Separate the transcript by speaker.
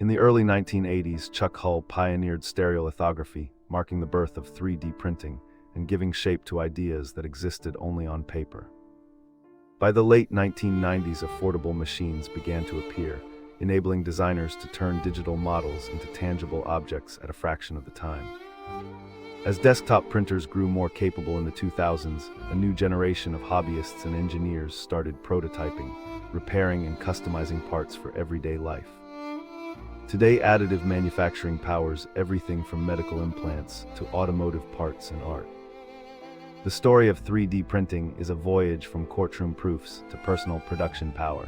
Speaker 1: In the early 1980s, Chuck Hull pioneered stereolithography, marking the birth of 3D printing and giving shape to ideas that existed only on paper. By the late 1990s, affordable machines began to appear, enabling designers to turn digital models into tangible objects at a fraction of the time. As desktop printers grew more capable in the 2000s, a new generation of hobbyists and engineers started prototyping, repairing and customizing parts for everyday life. Today, additive manufacturing powers everything from medical implants to automotive parts and art. The story of 3D printing is a voyage from courtroom proofs to personal production power.